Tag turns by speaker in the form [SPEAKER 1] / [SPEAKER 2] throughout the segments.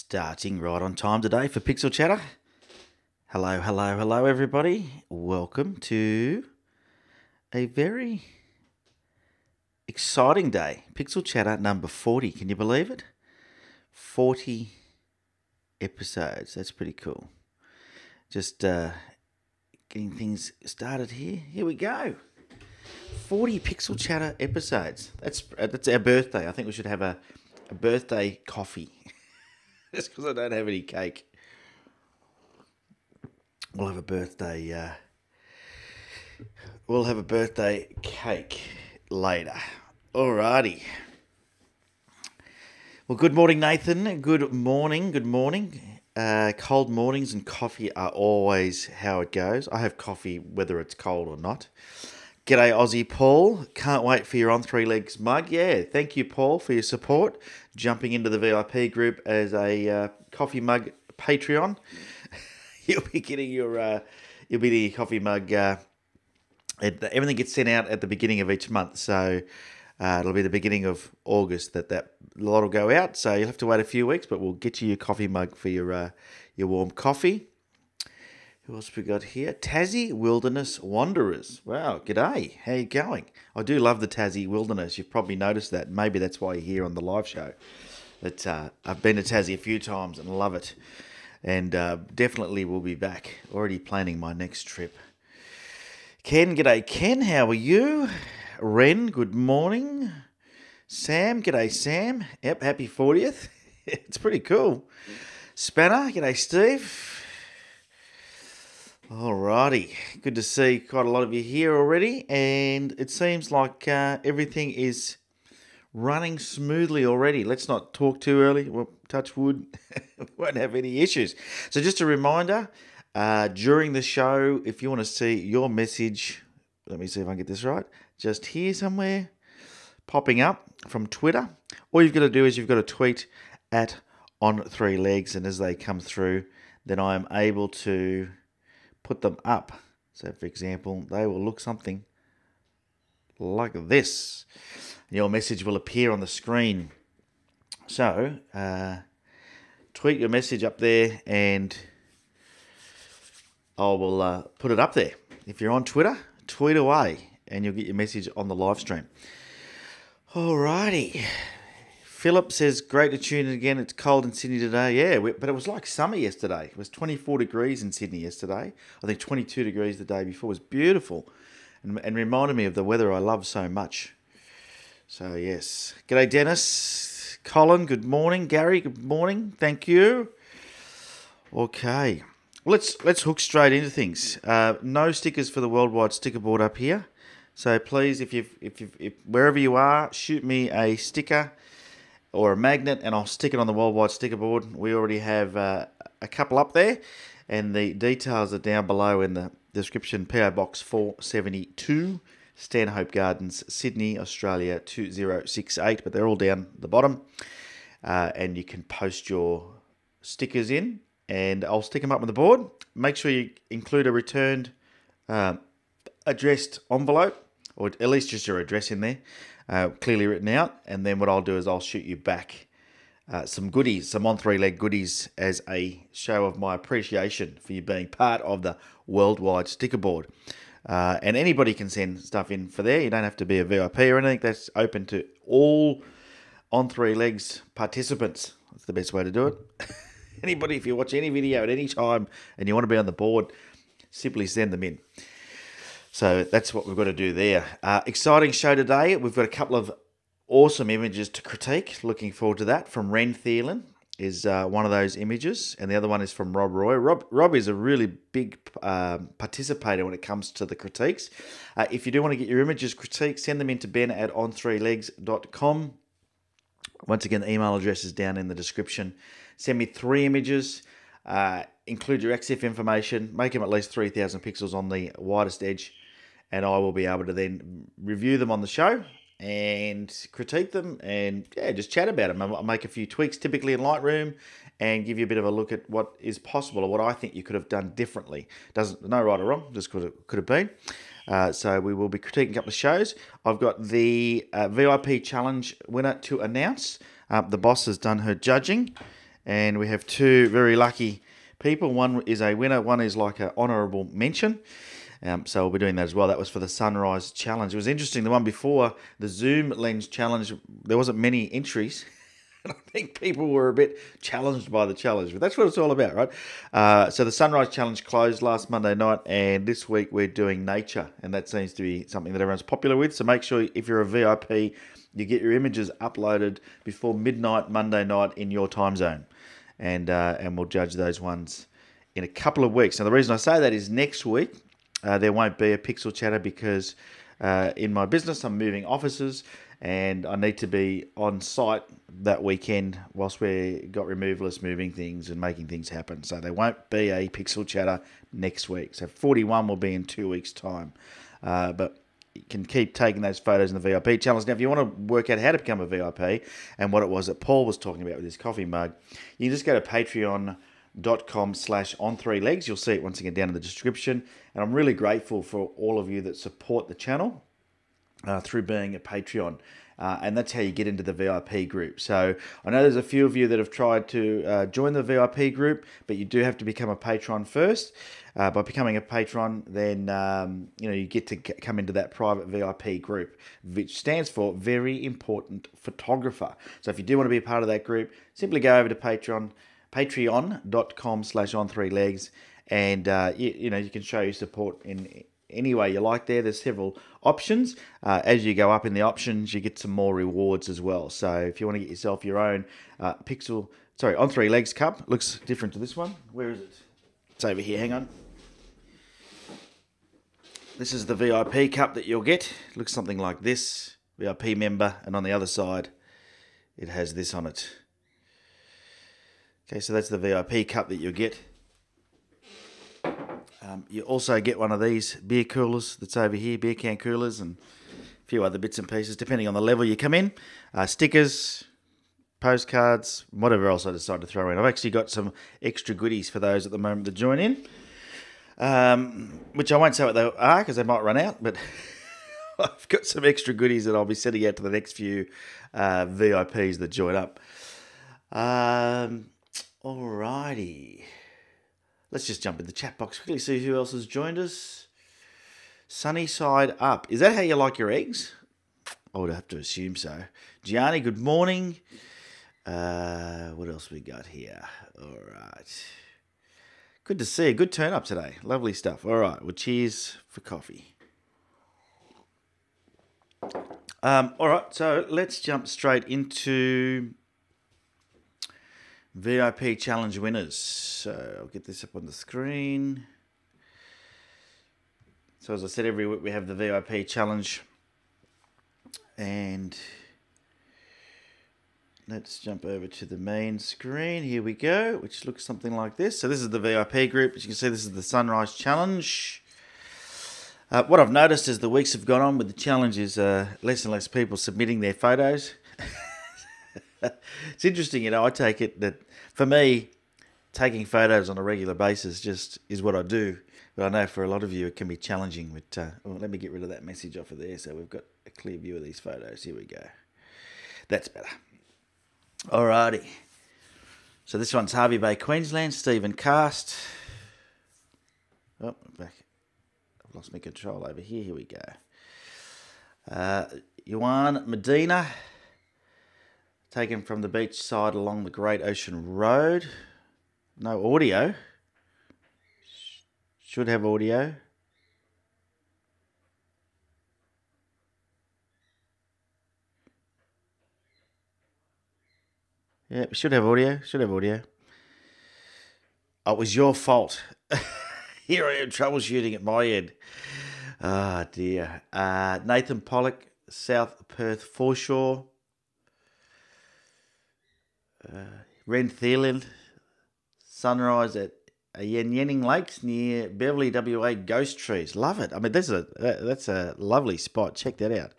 [SPEAKER 1] Starting right on time today for Pixel Chatter. Hello, hello, hello everybody. Welcome to a very exciting day. Pixel Chatter number 40. Can you believe it? 40 episodes. That's pretty cool. Just getting things started here. Here we go. 40 Pixel Chatter episodes. That's our birthday. I think we should have a birthday coffee. Just because I don't have any cake. We'll have a birthday cake later. Alrighty. Well, good morning, Nathan. Good morning. Cold mornings and coffee are always how it goes. I have coffee whether it's cold or not. G'day, Aussie Paul. Can't wait for your On Three Legs mug. Yeah, thank you, Paul, for your support. Jumping into the VIP group as a coffee mug Patreon. You'll be getting your coffee mug. Everything gets sent out at the beginning of each month, so it'll be the beginning of August that lot will go out. So you'll have to wait a few weeks, but we'll get you your coffee mug for your warm coffee. Who else we got here? Tassie Wilderness Wanderers. Wow, g'day. How you going? I do love the Tassie Wilderness. You've probably noticed that. Maybe that's why you're here on the live show. But I've been to Tassie a few times and love it. And definitely will be back. Already planning my next trip. Ken, g'day. Ken, how are you? Ren, good morning. Sam, g'day Sam. Yep, happy 40th. It's pretty cool. Spanner, g'day Steve. Alrighty, good to see quite a lot of you here already, and it seems like everything is running smoothly already. Let's not talk too early. Well, touch wood, we won't have any issues. So just a reminder, during the show, if you want to see your message, let me see if I can get this right, just here somewhere, popping up from Twitter, all you've got to do is you've got to tweet at On Three Legs, and as they come through, then I am able to put them up. So, for example, they will look something like this. Your message will appear on the screen. So, tweet your message up there and I will put it up there. If you're on Twitter, tweet away and you'll get your message on the live stream. Alrighty. Philip says, great to tune in again. It's cold in Sydney today. Yeah, but it was like summer yesterday. It was 24 degrees in Sydney yesterday. I think 22 degrees the day before. It was beautiful and reminded me of the weather I love so much. So, yes. G'day, Dennis. Colin, good morning. Gary, good morning. Thank you. Okay. Let's hook straight into things. No stickers for the worldwide sticker board up here. So, please, if wherever you are, shoot me a sticker or a magnet, and I'll stick it on the worldwide sticker board. We already have a couple up there, and the details are down below in the description. P.o.Box 472, Stanhope Gardens, Sydney, Australia 2068, but they're all down the bottom, and you can post your stickers in, and I'll stick them up on the board. Make sure you include a returned addressed envelope, or at least just your address in there. Clearly written out, and then what I'll do is I'll shoot you back some goodies, some On Three Leg goodies as a show of my appreciation for you being part of the worldwide sticker board. And anybody can send stuff in for there. You don't have to be a VIP or anything. That's open to all On Three Legs participants. That's the best way to do it. Anybody, if you watch any video at any time and you want to be on the board, simply send them in. So that's what we've got to do there. Exciting show today. We've got a couple of awesome images to critique. Looking forward to that. From Ren Thielen is one of those images, and the other one is from Rob Roy. Rob is a really big participator when it comes to the critiques. If you do want to get your images critiqued, send them in to ben@on3legs.com. Once again, the email address is down in the description. Send me 3 images. Include your EXIF information. Make them at least 3,000 pixels on the widest edge, and I will be able to then review them on the show and critique them and just chat about them. I'll make a few tweaks, typically in Lightroom, and give you a bit of a look at what is possible or what I think you could have done differently. No right or wrong, just could have been. So we will be critiquing a couple of shows. I've got the VIP challenge winner to announce. The boss has done her judging, And we have two very lucky people. One is a winner, one is like an honourable mention. So we'll be doing that as well. That was for the Sunrise Challenge. It was interesting. The one before, the Zoom Lens Challenge, there wasn't many entries. I think people were a bit challenged by the challenge, but that's what it's all about, right? So the Sunrise Challenge closed last Monday night, and this week we're doing nature, and that seems to be something that everyone's popular with. So make sure if you're a VIP, you get your images uploaded before midnight Monday night in your time zone, and we'll judge those ones in a couple of weeks. Now the reason I say that is next week there won't be a Pixel Chatter because in my business I'm moving offices, and I need to be on site that weekend whilst we got removalists moving things and making things happen. So there won't be a Pixel Chatter next week. So 41 will be in 2 weeks' time. But you can keep taking those photos in the VIP challenge. Now, if you want to work out how to become a VIP and what it was that Paul was talking about with his coffee mug, you can just go to patreon.com/on3legs. You'll see it once again down in the description. And I'm really grateful for all of you that support the channel through being a Patreon. And that's how you get into the VIP group. So I know there's a few of you that have tried to join the VIP group, but you do have to become a patron first. By becoming a patron, then you get to come into that private VIP group, which stands for Very Important Photographer. So if you do want to be a part of that group, simply go over to patreon.com/on3legs, and you can show your support in any way you like there. There's several options. As you go up in the options, you get some more rewards as well. So if you want to get yourself your own On3Legs cup, looks different to this one. Where is it? It's over here, hang on. This is the VIP cup that you'll get. It looks something like this, VIP member, and on the other side, it has this on it. Okay, so that's the VIP cup that you'll get. You also get one of these beer coolers that's over here, beer can coolers, and a few other bits and pieces, depending on the level you come in. Stickers, postcards, whatever else I decide to throw in. I've actually got some extra goodies for those at the moment to join in, which I won't say what they are because they might run out, but I've got some extra goodies that I'll be sending out to the next few VIPs that join up. Alrighty. Let's just jump in the chat box quickly, see who else has joined us. Sunny side up. Is that how you like your eggs? I would have to assume so. Gianni, good morning. What else we got here? All right. Good to see a good turn up today. Lovely stuff. All right. Well, cheers for coffee. All right. So let's jump straight into VIP challenge winners. So I'll get this up on the screen. So as I said, every week we have the VIP challenge, and let's jump over to the main screen. Here we go, which looks something like this. So this is the VIP group. As you can see, this is the Sunrise Challenge. What I've noticed as the weeks have gone on with the challenge is less and less people submitting their photos. It's interesting, I take it that for me, taking photos on a regular basis just is what I do. But I know for a lot of you it can be challenging. But let me get rid of that message off of there so we've got a clear view of these photos. Here we go. That's better. Alrighty. So this one's Harvey Bay, Queensland. Stephen Cast. Oh, I'm back. I've lost my control over here. Here we go. Juan Medina. Taken from the beach side along the Great Ocean Road. No audio. Should have audio. Yeah, should have audio. Should have audio. Oh, it was your fault. Here I am troubleshooting at my end. Ah, dear. Nathan Pollock, South Perth Foreshore. Ren Thieland, sunrise at Yenning Lakes near Beverley, WA. Ghost trees, love it. I mean, that's a lovely spot. Check that out.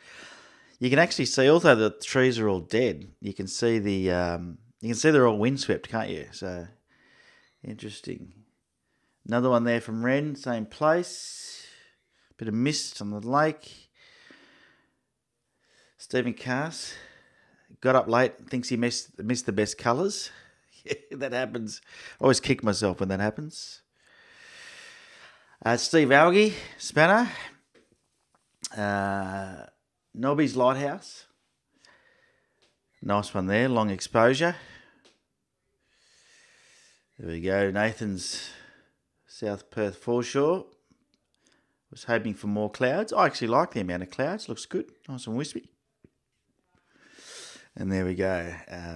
[SPEAKER 1] You can actually see, although the trees are all dead, you can see they're all windswept, can't you? So interesting. Another one there from Ren, same place. Bit of mist on the lake. Stephen Cass got up late, thinks he missed the best colours. That happens. I always kick myself when that happens. Steve Algie, spanner. Nobby's Lighthouse. Nice one there, long exposure. There we go, Nathan's South Perth foreshore. Was hoping for more clouds. I actually like the amount of clouds. Looks good, nice and wispy. And there we go.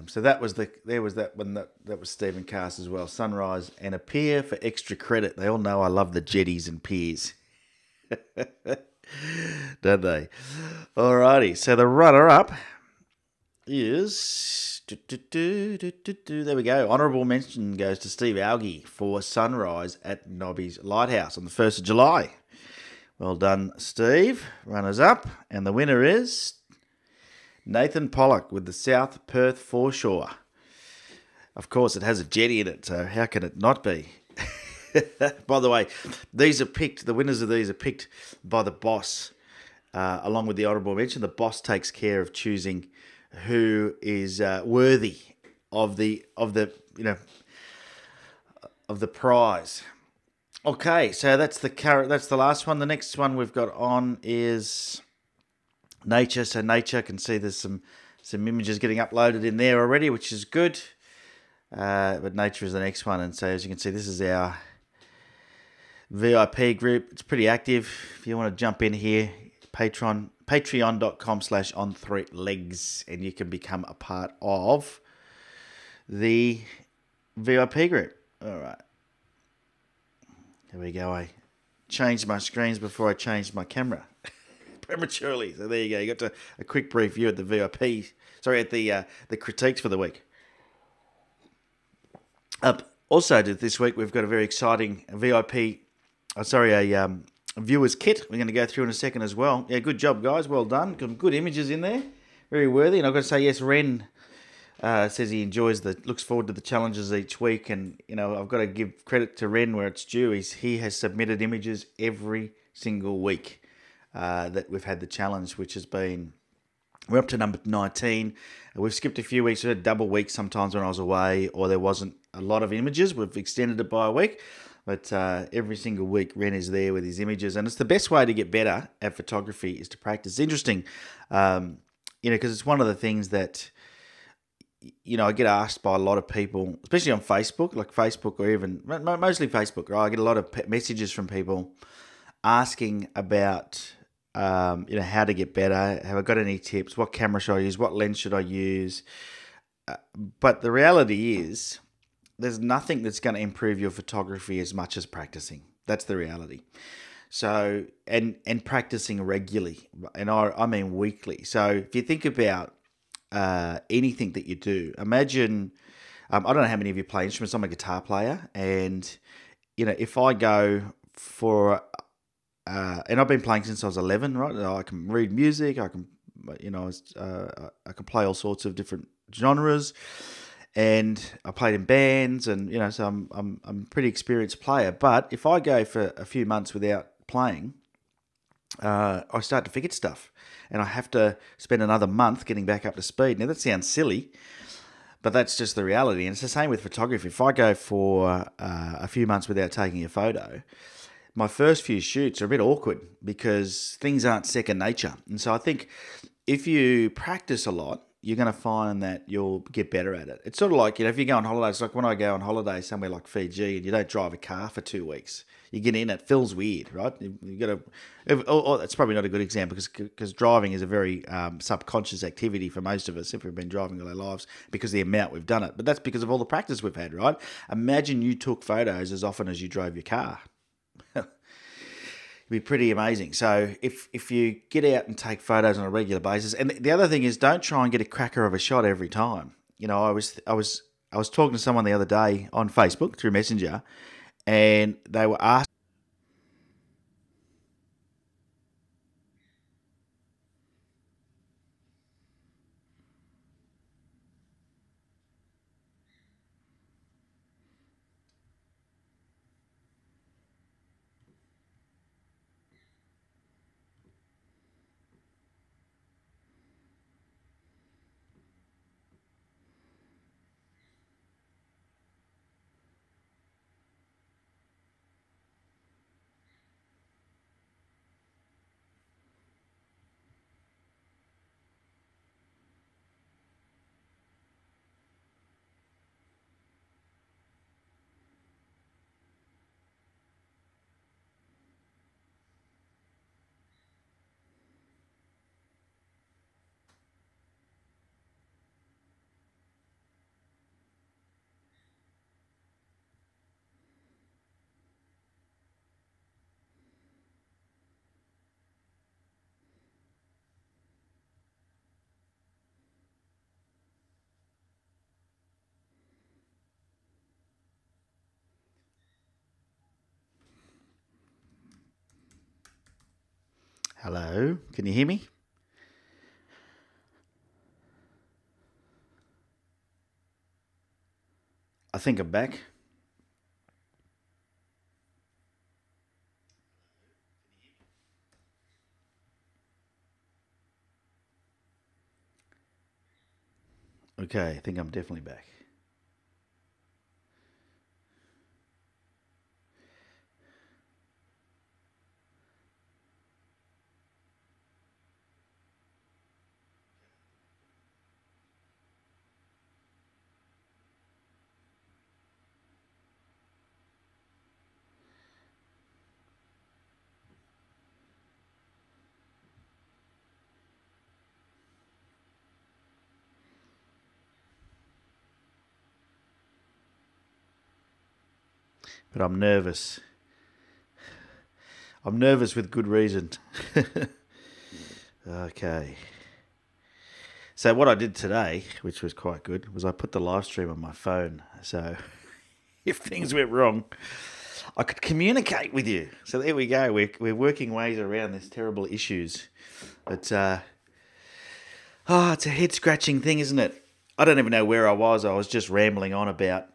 [SPEAKER 1] So that was that one that was Stephen Cast as well. Sunrise and a pier for extra credit. They all know I love the jetties and piers. Don't they? Alrighty. So the runner-up is there we go. Honourable mention goes to Steve Algie for Sunrise at Nobby's Lighthouse on the 1st of July. Well done, Steve. Runners up, and the winner is Nathan Pollock with the South Perth foreshore. Of course, it has a jetty in it, so how can it not be? By the way, the winners of these are picked by the boss, along with the honourable mention. The boss takes care of choosing who is worthy of the prize. Okay, so that's the last one. The next one we've got on is Nature. So Nature, can see there's some images getting uploaded in there already, which is good. But Nature is the next one, and so as you can see, this is our VIP group. It's pretty active. If you want to jump in here, patreon.com/on3legs, and you can become a part of the VIP group. All right. There we go. I changed my screens before I changed my camera prematurely. So there you go. You got a quick brief view at the VIP. Sorry, at the critiques for the week. Also, this week we've got a very exciting VIP. Viewers kit. We're going to go through in a second as well. Yeah, good job, guys. Well done. Some good images in there. Very worthy. And I've got to say, yes, Ren says he looks forward to the challenges each week. And, I've got to give credit to Ren where it's due. He has submitted images every single week that we've had the challenge, which has been, we're up to number 19. We've skipped a few weeks. We had double weeks sometimes when I was away, or there wasn't a lot of images. We've extended it by a week. But every single week, Ren is there with his images. And it's the best way to get better at photography is to practice. It's interesting, because it's one of the things that, I get asked by a lot of people, especially on Facebook, or even, mostly Facebook, right? I get a lot of messages from people asking about, how to get better. Have I got any tips? What camera should I use? What lens should I use? But the reality is, there's nothing that's going to improve your photography as much as practicing. That's the reality. So, and practicing regularly, and I mean weekly. So if you think about anything that you do, imagine, I don't know how many of you play instruments. I'm a guitar player, and, if I go for, and I've been playing since I was 11, right? I can read music. I can, I can play all sorts of different genres. And I played in bands, and so I'm a pretty experienced player. But if I go for a few months without playing, I start to forget stuff, and I have to spend another month getting back up to speed. Now that sounds silly, but that's just the reality. And it's the same with photography. If I go for a few months without taking a photo, my first few shoots are a bit awkward because things aren't second nature. And so I think if you practice a lot, you're going to find that you'll get better at it. It's sort of like, if you go on holidays, like when I go on holiday somewhere like Fiji and you don't drive a car for 2 weeks, you get in, it feels weird, right? You got to, it's probably not a good example because driving is a very subconscious activity for most of us if we've been driving all our lives because of the amount we've done it. But that's because of all the practice we've had, right? Imagine you took photos as often as you drove your car. Be pretty amazing. So if you get out and take photos on a regular basis, and the other thing is, don't try and get a cracker of a shot every time. I was talking to someone the other day on Facebook through Messenger, and they were asking. Hello, can you hear me? I think I'm back. Okay, I think I'm definitely back. But I'm nervous. I'm nervous with good reason. Okay. So what I did today, which was quite good, was I put the live stream on my phone. So if things went wrong, I could communicate with you. So there we go. We're working ways around this terrible issues. But it's a head scratching thing, isn't it? I don't even know where I was. I was just rambling on about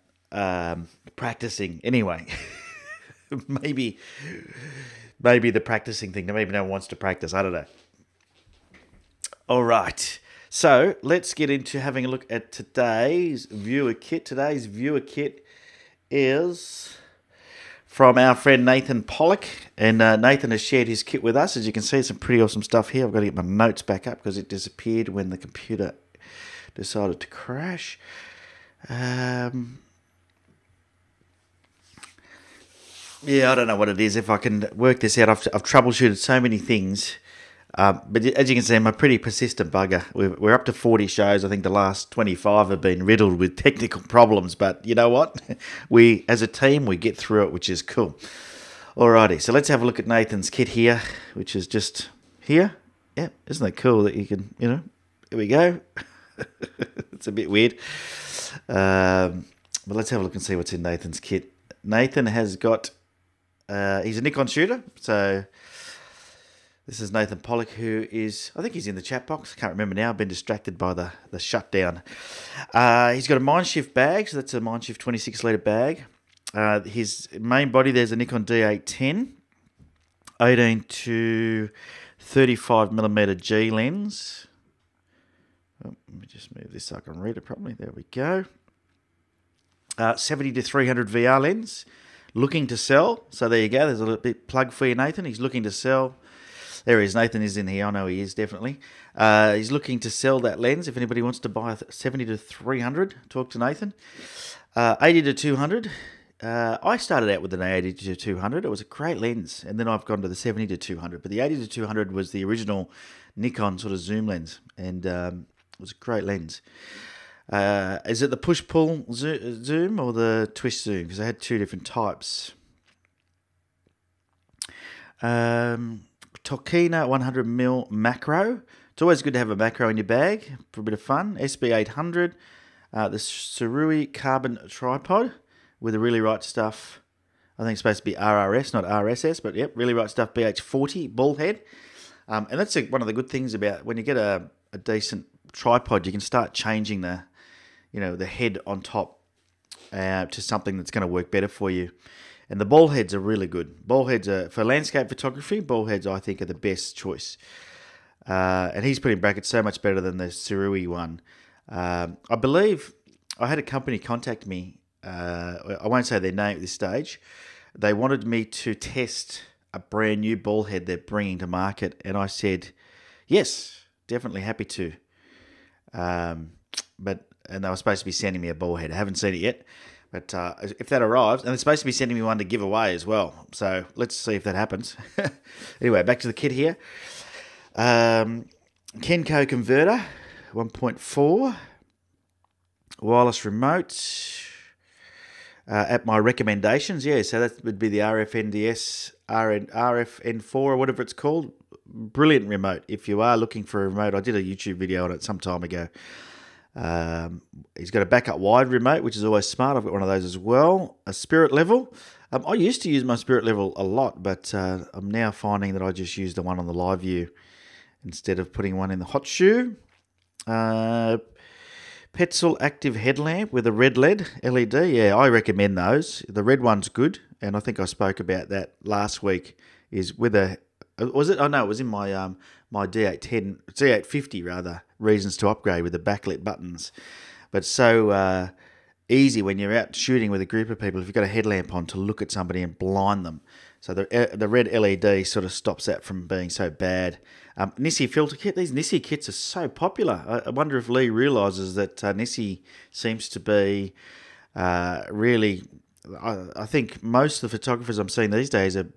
[SPEAKER 1] practicing. Anyway, maybe the practicing thing. Maybe no one wants to practice. I don't know. All right. So let's get into having a look at today's viewer kit. Today's viewer kit is from our friend Nathan Pollock. And Nathan has shared his kit with us. As you can see, some pretty awesome stuff here. I've got to get my notes back up because it disappeared when the computer decided to crash. Yeah, I don't know what it is. If I can work this out, I've troubleshooted so many things. But as you can see, I'm a pretty persistent bugger. We're up to 40 shows. I think the last 25 have been riddled with technical problems. But you know what? As a team, we get through it, which is cool. Alrighty, so let's have a look at Nathan's kit here, which is just here. Yeah, isn't that cool that you can, here we go. It's a bit weird. But let's have a look and see what's in Nathan's kit. Nathan has got, he's a Nikon shooter, so this is Nathan Pollock, who is, I think he's in the chat box. I can't remember now. I've been distracted by the shutdown. He's got a Mindshift bag, so that's a Mindshift 26-litre bag. His main body, there's a Nikon D810, 18 to 35mm G lens. Oh, let me just move this so I can read it properly. There we go. 70 to 300 VR lens. Looking to sell. So there you go. There's a little bit plug for you, Nathan. He's looking to sell. There he is. Nathan is in here. I know he is, definitely. He's looking to sell that lens. If anybody wants to buy a 70 to 300, talk to Nathan. 80 to 200. I started out with an 80 to 200. It was a great lens. And then I've gone to the 70 to 200. But the 80 to 200 was the original Nikon sort of zoom lens. And it was a great lens. Is it the push-pull zoom or the twist zoom? Because I had two different types. Tokina 100mm macro. It's always good to have a macro in your bag for a bit of fun. SB800. The Surui carbon tripod with the Really Right Stuff. I think it's supposed to be RRS, not RSS, but yep, Really Right Stuff BH40 ball head. And that's one of the good things about when you get a decent tripod, you can start changing the head on top to something that's going to work better for you. And the ball heads are really good. Ball heads are, for landscape photography, ball heads I think are the best choice. And he's put in brackets so much better than the Surui one. I believe I had a company contact me. I won't say their name at this stage. They wanted me to test a brand new ball head they're bringing to market. And I said, yes, definitely happy to. And they were supposed to be sending me a ball head. I haven't seen it yet. But if that arrives, and they're supposed to be sending me one to give away as well. So let's see if that happens. Anyway, back to the kit here. Kenko converter, 1.4. Wireless remote. At my recommendations, yeah. So that would be the RFN4 or whatever it's called. Brilliant remote. If you are looking for a remote, I did a YouTube video on it some time ago. He's got a backup wide remote, which is always smart. I've got one of those as well. A spirit level, I used to use my spirit level a lot, but I'm now finding that I just use the one on the live view instead of putting one in the hot shoe. Petzl active headlamp with a red LED. Yeah, I recommend those. The red one's good, and I think I spoke about that last week. Is with a was it? Oh no, it was in my my D850 rather. Reasons to upgrade with the backlit buttons, but so easy when you're out shooting with a group of people if you've got a headlamp on to look at somebody and blind them. So the red LED sort of stops that from being so bad. Nissi filter kit. These Nissi kits are so popular. I wonder if Lee realises that Nissi seems to be really... I think most of the photographers I'm seeing these days have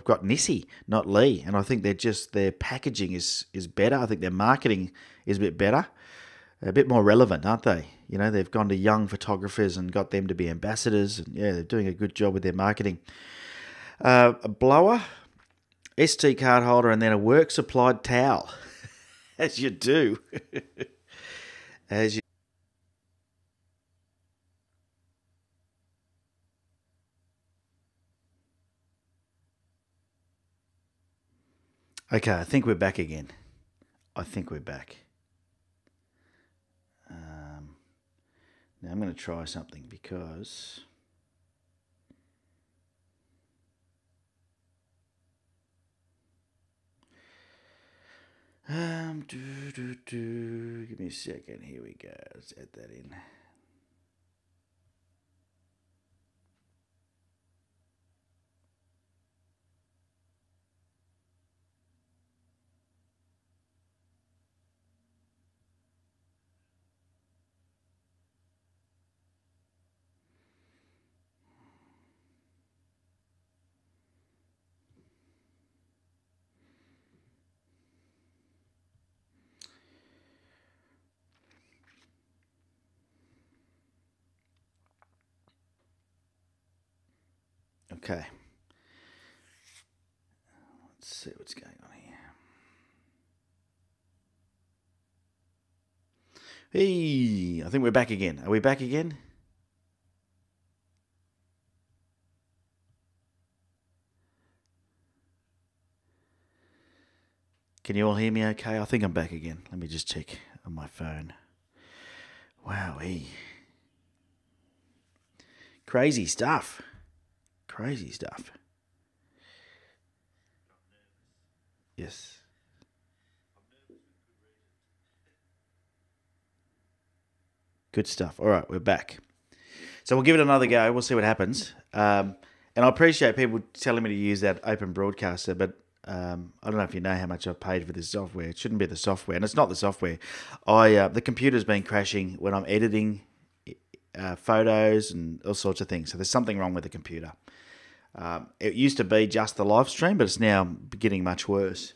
[SPEAKER 1] got Nissi, not Lee. And I think their packaging is better. I think their marketing is a bit better. A bit more relevant, aren't they? You know, they've gone to young photographers and got them to be ambassadors. And yeah, they're doing a good job with their marketing. A blower, SD card holder, and then a work supplied towel. As you do. As you. Okay, I think we're back again. I think we're back. Now I'm going to try something because... Give me a second. Here we go. Let's add that in. Okay. Let's see what's going on here. Hey, I think we're back again. Are we back again? Can you all hear me okay? I think I'm back again. Let me just check on my phone. Wowee. Crazy stuff. Crazy stuff. Yes. Good stuff. All right, we're back. So we'll give it another go. We'll see what happens. And I appreciate people telling me to use that open broadcaster, but I don't know if you know how much I've paid for this software. It shouldn't be the software, and it's not the software. The computer's been crashing when I'm editing photos and all sorts of things. So there's something wrong with the computer. It used to be just the live stream, but it's now getting much worse.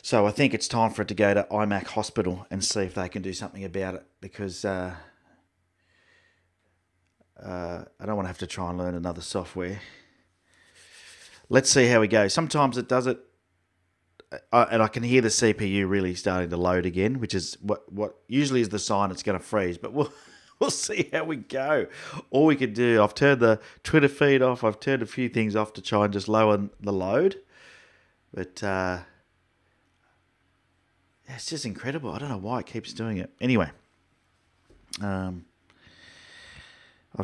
[SPEAKER 1] So I think it's time for it to go to iMac Hospital and see if they can do something about it, because I don't want to have to try and learn another software. Let's see how we go. Sometimes it does it, and I can hear the CPU really starting to load again, which is what usually is the sign it's going to freeze. But we'll see how we go. All we could do, I've turned the Twitter feed off. I've turned a few things off to try and just lower the load. But it's just incredible. I don't know why it keeps doing it. Anyway, I've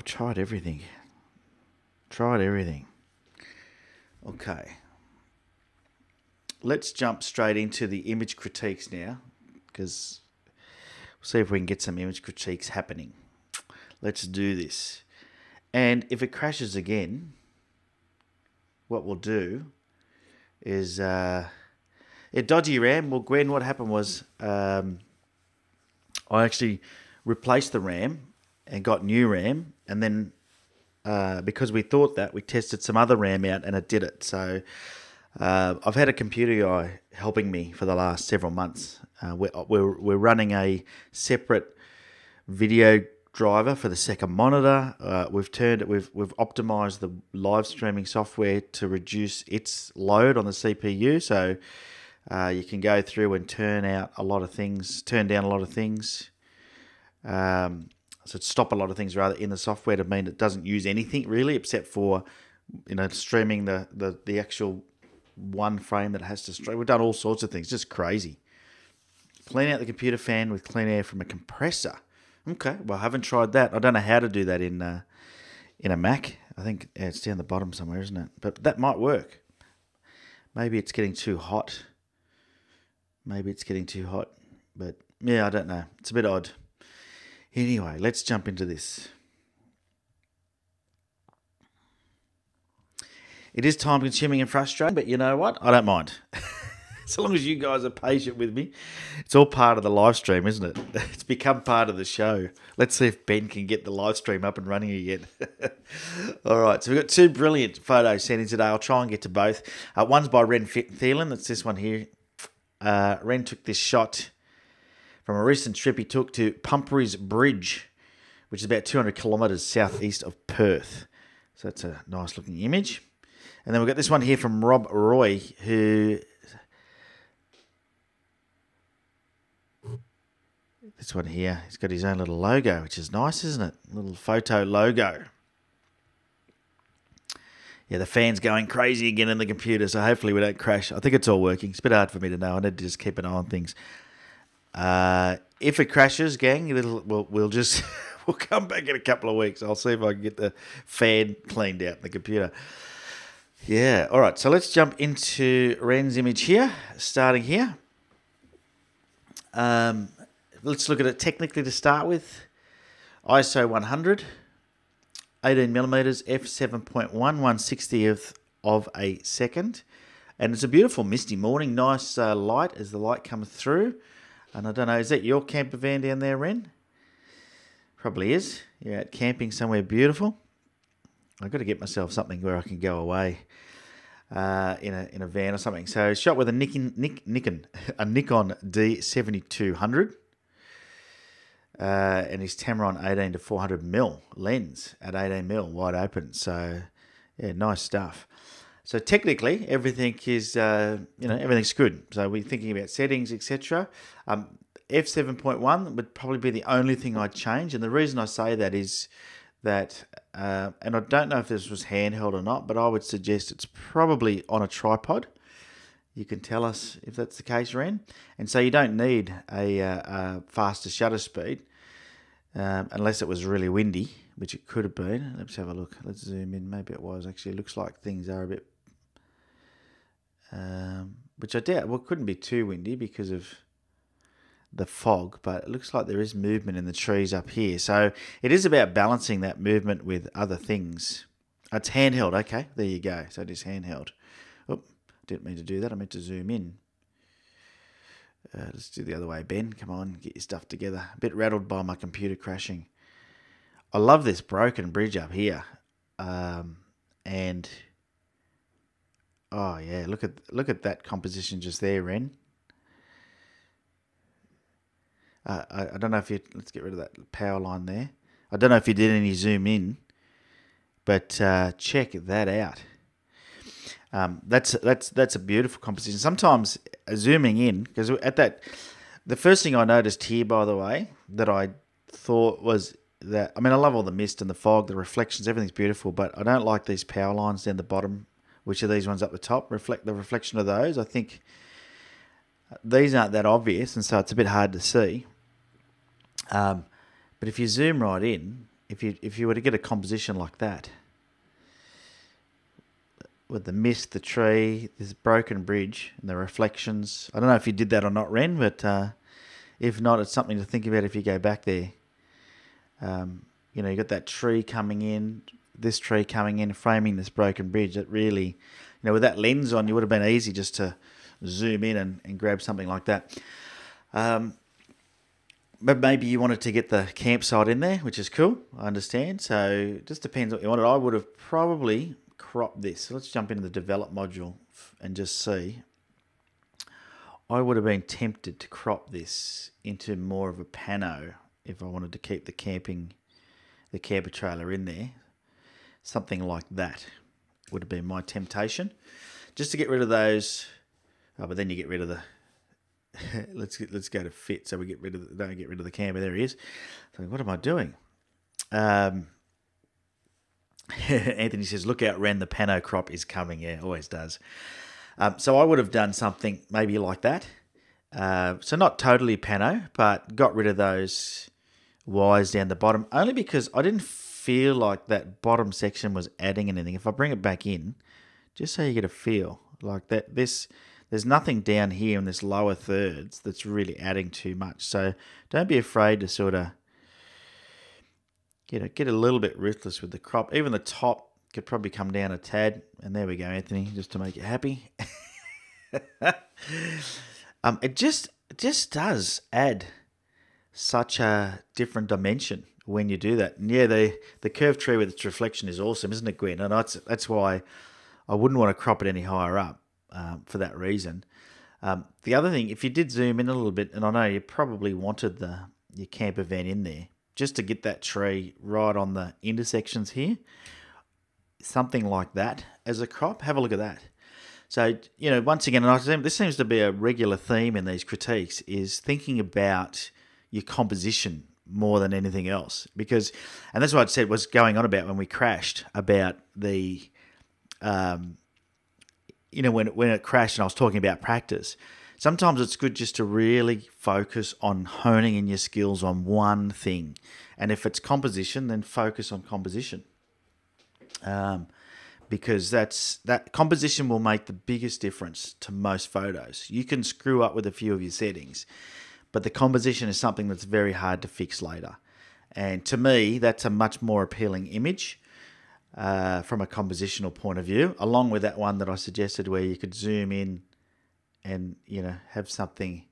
[SPEAKER 1] tried everything. Okay. Let's jump straight into the image critiques now, because we'll see if we can get some image critiques happening. Let's do this. And if it crashes again, what we'll do is... dodgy RAM. Well, Gwen, what happened was I actually replaced the RAM and got new RAM, and then because we thought that, we tested some other RAM out and it did it. So I've had a computer guy helping me for the last several months. We're running a separate video driver for the second monitor. We've optimized the live streaming software to reduce its load on the CPU. So you can go through and turn down a lot of things. So stop a lot of things rather in the software to mean it doesn't use anything really, except for streaming the actual one frame that has to stream. We've done all sorts of things, just crazy. Clean out the computer fan with clean air from a compressor. Okay, well, I haven't tried that. I don't know how to do that in a Mac. I think it's down the bottom somewhere, isn't it? But that might work. Maybe it's getting too hot. But yeah, I don't know. It's a bit odd. Anyway, let's jump into this. It is time consuming and frustrating, but you know what? I don't mind. So long as you guys are patient with me. It's all part of the live stream, isn't it? It's become part of the show. Let's see if Ben can get the live stream up and running again. All right, so we've got 2 brilliant photos sent in today. I'll try and get to both. One's by Ren Thielen. That's this one here. Ren took this shot from a recent trip he took to Pumperies Bridge, which is about 200 kilometres southeast of Perth. So that's a nice looking image. And then we've got this one here from Rob Roy, who... This one here, he's got his own little logo, which is nice, isn't it? Little photo logo. Yeah, the fan's going crazy again in the computer, so hopefully we don't crash. I think it's all working. It's a bit hard for me to know. I need to just keep an eye on things. If it crashes, gang, we'll just we'll come back in a couple of weeks. I'll see if I can get the fan cleaned out in the computer. Yeah, all right. So let's jump into Ren's image here, starting here. Let's look at it technically to start with. ISO 100, 18mm, f7.1, 1/60th of a second. And it's a beautiful misty morning. Nice light as the light comes through. And I don't know, is that your camper van down there, Ren? Probably is. You're out camping somewhere beautiful. I've got to get myself something where I can go away in a van or something. So shot with a Nikon D7200. And his Tamron 18 to 400mm lens at 18mm wide open. So yeah, nice stuff. So technically everything is everything's good. So we're thinking about settings, etc. F7.1 would probably be the only thing I'd change, and the reason I say that is that and I don't know if this was handheld or not, but I would suggest it's probably on a tripod. You can tell us if that's the case, Ren. And so you don't need a faster shutter speed unless it was really windy, which it could have been. Let's have a look. Let's zoom in. Maybe it was. Actually, it looks like things are a bit... which I doubt. Well, it couldn't be too windy because of the fog, but it looks like there is movement in the trees up here. So it is about balancing that movement with other things. It's handheld. Okay, there you go. So it is handheld. Oh, didn't mean to do that. I meant to zoom in. Let's do the other way, Ben. Come on, get your stuff together. A bit rattled by my computer crashing. I love this broken bridge up here. And oh yeah, look at that composition just there, Ren. I don't know if you... Let's get rid of that power line there. I don't know if you did any zoom in, but check that out. That's a beautiful composition. Sometimes zooming in, because at that, the first thing I noticed here, by the way, that I thought was that, I mean, I love all the mist and the fog, the reflections, everything's beautiful, but I don't like these power lines down the bottom, which are these ones up the top, reflect the reflection of those. I think these aren't that obvious, and so it's a bit hard to see. But if you zoom right in, if you were to get a composition like that, with the mist, the tree, this broken bridge, and the reflections. I don't know if you did that or not, Ren, but if not, it's something to think about if you go back there. You got that tree coming in, this tree coming in, framing this broken bridge. It really, with that lens on, you would have been easy just to zoom in and grab something like that. But maybe you wanted to get the campsite in there, which is cool. I understand. So it just depends what you wanted. I would have probably crop this. So let's jump into the develop module and just see. I would have been tempted to crop this into more of a pano if I wanted to keep the camper trailer in there. Something like that would have been my temptation. Just to get rid of those. Oh, but then you get rid of the... let's go to fit, so we don't get rid of the camper. There he is. So what am I doing? Anthony says, look out, Ren, the pano crop is coming. Yeah, always does. So I would have done something maybe like that. So not totally pano, but got rid of those wires down the bottom, only because I didn't feel like that bottom section was adding anything. If I bring it back in, just so you get a feel like that, there's nothing down here in this lower thirds that's really adding too much. So don't be afraid to sort of get a little bit ruthless with the crop. Even the top could probably come down a tad. And there we go, Anthony, just to make you happy. It just does add such a different dimension when you do that. And yeah, the curved tree with its reflection is awesome, isn't it, Gwen? And that's why I wouldn't want to crop it any higher up for that reason. The other thing, if you did zoom in a little bit, and I know you probably wanted your camper van in there, just to get that tree right on the intersections here, something like that as a crop, have a look at that. So, once again, and this seems to be a regular theme in these critiques, is thinking about your composition more than anything else. Because, and that's what I said was going on about when we crashed, about the, when it crashed and I was talking about practice. Sometimes it's good just to really focus on honing in your skills on one thing. And if it's composition, then focus on composition. Because that composition will make the biggest difference to most photos. You can screw up with a few of your settings, but the composition is something that's very hard to fix later. And to me, that's a much more appealing image from a compositional point of view, along with that one that I suggested where you could zoom in and, have something,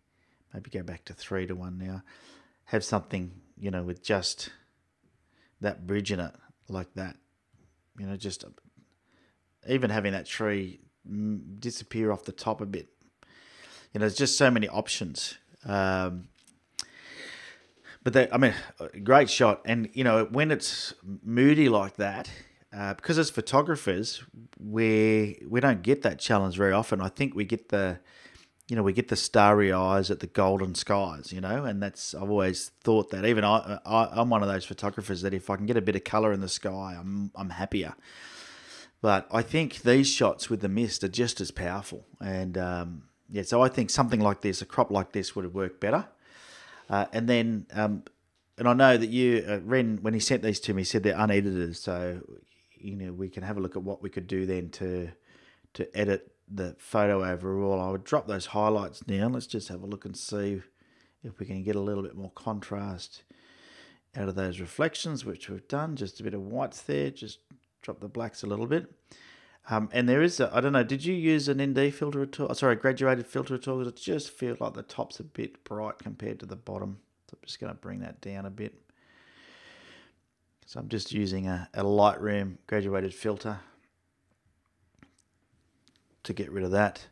[SPEAKER 1] maybe go back to 3:1 now, have something, with just that bridge in it like that. Just even having that tree disappear off the top a bit. There's just so many options. But great shot. And, when it's moody like that, because as photographers, we don't get that challenge very often. I think we get the starry eyes at the golden skies, and I've always thought that. Even I'm one of those photographers that if I can get a bit of colour in the sky, I'm happier. But I think these shots with the mist are just as powerful. And, so I think something like this, a crop like this, would have worked better. And then, and I know that you, Ren, when he sent these to me, said they're unedited. So, we can have a look at what we could do then to edit the photo overall. I would drop those highlights down. Let's just have a look and see if we can get a little bit more contrast out of those reflections, which we've done. Just a bit of whites there. Just drop the blacks a little bit. And there is, I don't know, did you use an ND filter at all? Sorry, graduated filter at all? Because it just feels like the top's a bit bright compared to the bottom. So I'm just going to bring that down a bit. So I'm just using a Lightroom graduated filter to get rid of that.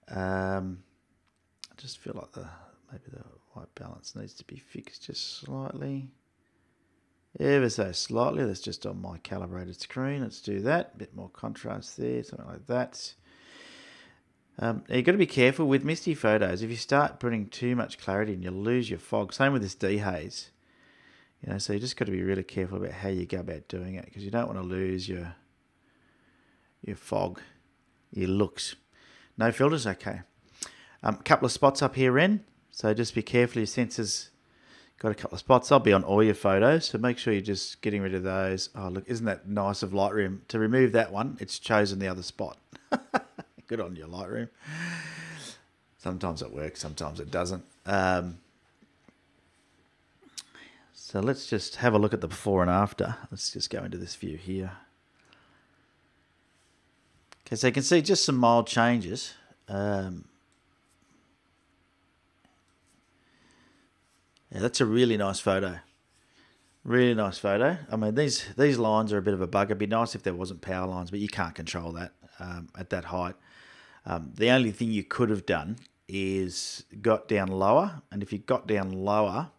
[SPEAKER 1] I just feel like maybe the white balance needs to be fixed just slightly. Ever so slightly. That's just on my calibrated screen. Let's do that. A bit more contrast there, something like that. You've got to be careful with misty photos. If you start putting too much clarity in, you'll lose your fog. Same with this dehaze. So you just got to be really careful about how you go about doing it, because you don't want to lose your fog, your looks. No filters, okay. Couple of spots up here, Ren. So just be careful. Your sensors got a couple of spots. I'll be on all your photos, so make sure you're just getting rid of those. Oh, look, isn't that nice of Lightroom? To remove that one, it's chosen the other spot. Good on your Lightroom. Sometimes it works, sometimes it doesn't. So let's just have a look at the before and after. Let's just go into this view here. Okay, so you can see just some mild changes. Yeah, that's a really nice photo. Really nice photo. I mean, these lines are a bit of a bug. It'd be nice if there wasn't power lines, but you can't control that at that height. The only thing you could have done is got down lower, and if you got down lower,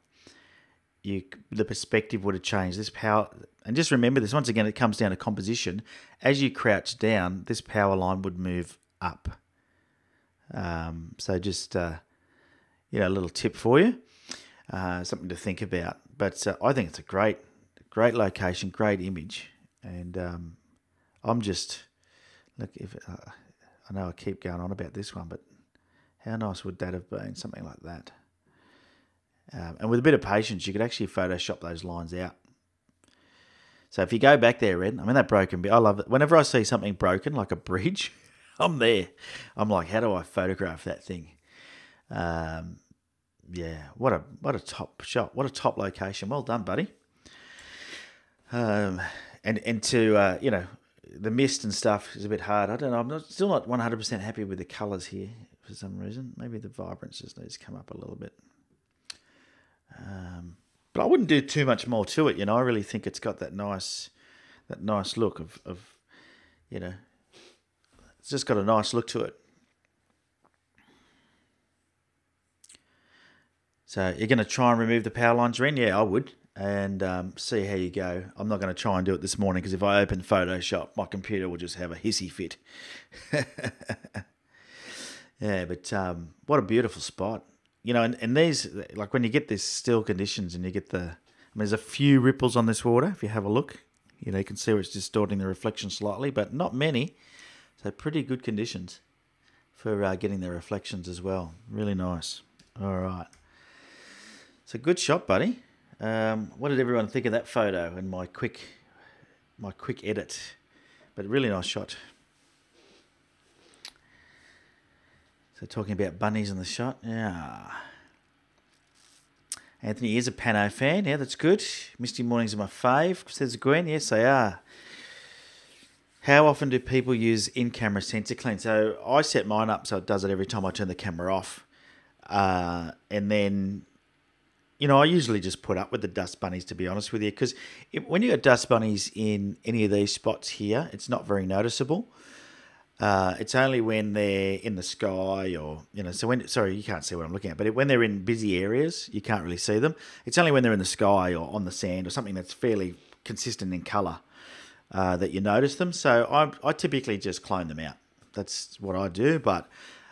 [SPEAKER 1] the perspective would have changed. This power, and just remember this, once again, it comes down to composition. As you crouch down, this power line would move up. So just, a little tip for you. Something to think about. But I think it's a great location, great image. And I'm just, look, if I know I keep going on about this one, but how nice would that have been? Something like that. And with a bit of patience, you could actually Photoshop those lines out. So if you go back there, Red, I mean, that broken bit, I love it. Whenever I see something broken, like a bridge, I'm there. I'm like, how do I photograph that thing? Yeah, what a top shot. What a top location. Well done, buddy. And to, you know, the mist and stuff is a bit hard. I don't know. I'm still not 100% happy with the colours here for some reason. Maybe the vibrance just needs to come up a little bit. But I wouldn't do too much more to it, you know. I really think it's got that nice look of, you know, it's just got a nice look to it. So you're going to try and remove the power lines, Ren? Yeah, I would. And see how you go. I'm not going to try and do it this morning because if I open Photoshop, my computer will just have a hissy fit. Yeah, but what a beautiful spot. You know, and these, like when you get these still conditions and you get there's a few ripples on this water, if you have a look. You know, you can see where it's distorting the reflection slightly, but not many. So pretty good conditions for getting the reflections as well. Really nice. All right. So good shot, buddy. What did everyone think of that photo and my quick edit? But really nice shot. So talking about bunnies in the shot, yeah. Anthony is a Pano fan, yeah, that's good. Misty mornings are my fave, says Gwen. Yes, they are. How often do people use in-camera sensor clean? So I set mine up so it does it every time I turn the camera off. And then, you know, I usually just put up with the dust bunnies, to be honest with you, because when you got dust bunnies in any of these spots here, it's not very noticeable. It's only when they're in the sky or, you know, so when, sorry, you can't see what I'm looking at, but when they're in busy areas, you can't really see them. It's only when they're in the sky or on the sand or something that's fairly consistent in colour that you notice them. So I typically just clone them out. That's what I do, but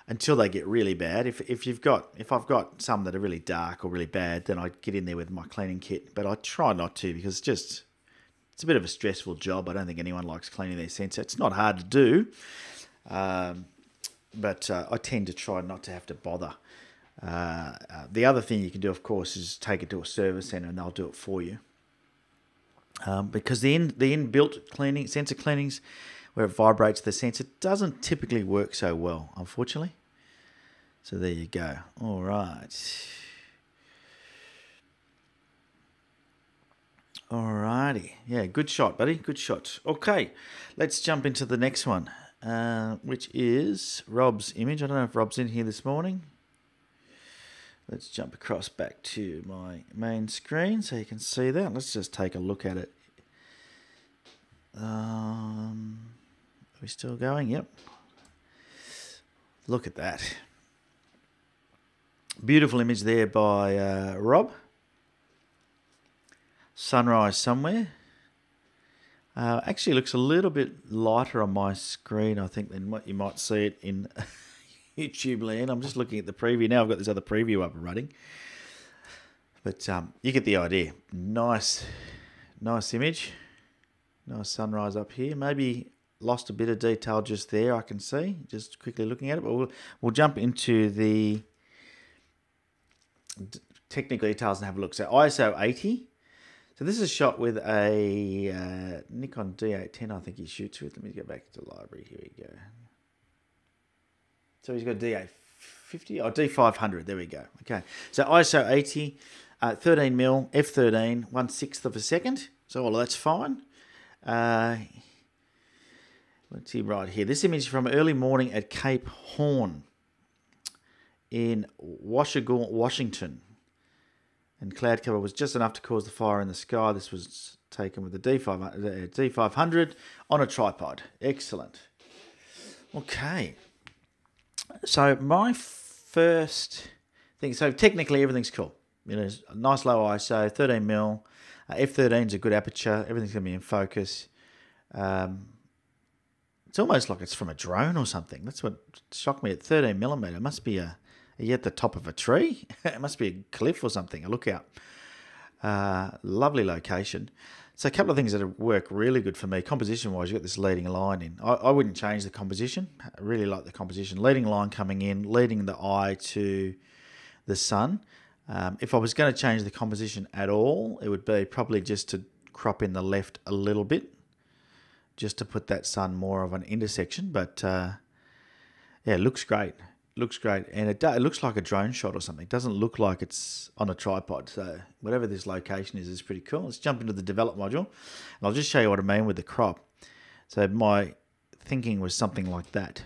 [SPEAKER 1] until they get really bad, if I've got some that are really dark or really bad, then I get in there with my cleaning kit, but I try not to because it's a bit of a stressful job. I don't think anyone likes cleaning their sensor. It's not hard to do. But I tend to try not to have to bother. The other thing you can do, of course, is take it to a service centre and they'll do it for you. Because the inbuilt sensor cleanings, where it vibrates the sensor, doesn't typically work so well, unfortunately. So there you go. All right. Alrighty. Yeah, good shot, buddy. Good shot. Okay, let's jump into the next one. Which is Rob's image. I don't know if Rob's in here this morning. Let's jump across back to my main screen so you can see that. Let's just take a look at it. Are we still going? Yep. Look at that. Beautiful image there by Rob. Sunrise somewhere. Actually looks a little bit lighter on my screen, I think, than what you might see it in YouTube land. I'm just looking at the preview now. I've got this other preview up and running. But you get the idea. Nice image. Nice sunrise up here. Maybe lost a bit of detail just there, I can see, just quickly looking at it. But we'll jump into the technical details and have a look. So ISO 80. So this is shot with a Nikon D810, I think he shoots with. Let me go back to the library. Here we go. So he's got D850, or D500. There we go. Okay. So ISO 80, 13mm, f13, 1/6 of a second. So all that's fine. Let's see right here. This image from early morning at Cape Horn in Washougal, Washington. And cloud cover was just enough to cause the fire in the sky. This was taken with the D500 on a tripod. Excellent. Okay. So my first thing, so technically everything's cool. You know, nice low ISO, 13mm, f13 is a good aperture. Everything's going to be in focus. It's almost like it's from a drone or something. That's what shocked me at 13mm. It must be are you at the top of a tree? It must be a cliff or something, a lookout. Lovely location. So a couple of things that work really good for me, composition-wise, you've got this leading line in. I wouldn't change the composition. I really like the composition. Leading line coming in, leading the eye to the sun. If I was going to change the composition at all, it would be probably just to crop in the left a little bit, just to put that sun more of an intersection. But yeah, it looks great. Looks great, and it looks like a drone shot or something. It doesn't look like it's on a tripod. So whatever this location is pretty cool. Let's jump into the develop module, and I'll just show you what I mean with the crop. So my thinking was something like that.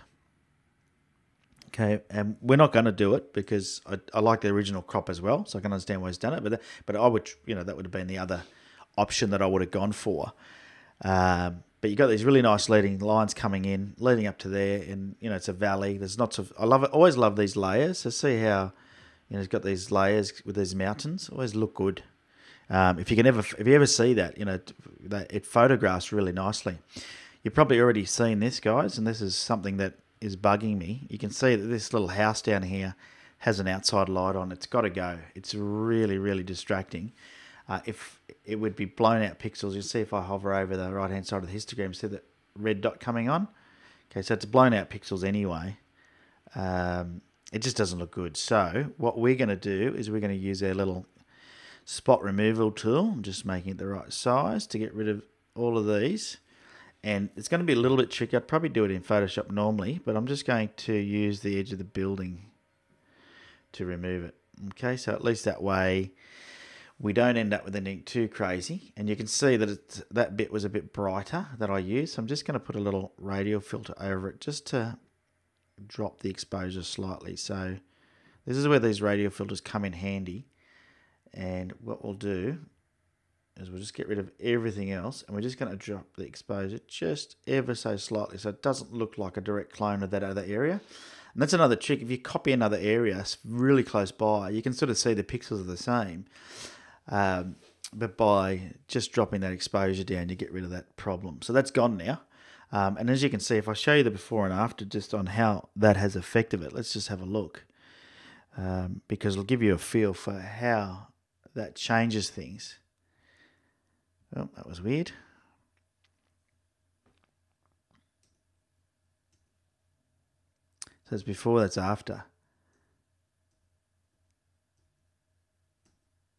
[SPEAKER 1] Okay, and we're not going to do it because I like the original crop as well, so I can understand why he's done it. But I would, that would have been the other option that I would have gone for. But you got these really nice leading lines coming in, leading up to there, and it's a valley. There's lots of, I love it. Always love these layers. So see how it's got these layers with these mountains. Always look good. If you ever see that, that it photographs really nicely. You've probably already seen this, guys, and this is something that is bugging me. You can see that this little house down here has an outside light on. It's got to go. It's really, really distracting. If it would be blown out pixels, you'll see if I hover over the right hand side of the histogram, see that red dot coming on? Okay, so it's blown out pixels anyway. It just doesn't look good. So what we're going to do is we're going to use our little spot removal tool. I'm just making it the right size to get rid of all of these. And it's going to be a little bit tricky. I'd probably do it in Photoshop normally, but I'm just going to use the edge of the building to remove it. Okay, so at least that way we don't end up with anything too crazy. And you can see that that bit was a bit brighter that I used. So I'm just going to put a little radial filter over it just to drop the exposure slightly. So this is where these radial filters come in handy. And what we'll do is we'll just get rid of everything else, and we're just going to drop the exposure just ever so slightly so it doesn't look like a direct clone of that other area. And that's another trick. If you copy another area really close by, you can sort of see the pixels are the same. But by just dropping that exposure down, you get rid of that problem. So that's gone now. And as you can see, if I show you the before and after just on how that has affected it, let's just have a look. Because it'll give you a feel for how that changes things. Oh, that was weird. So it's before, that's after.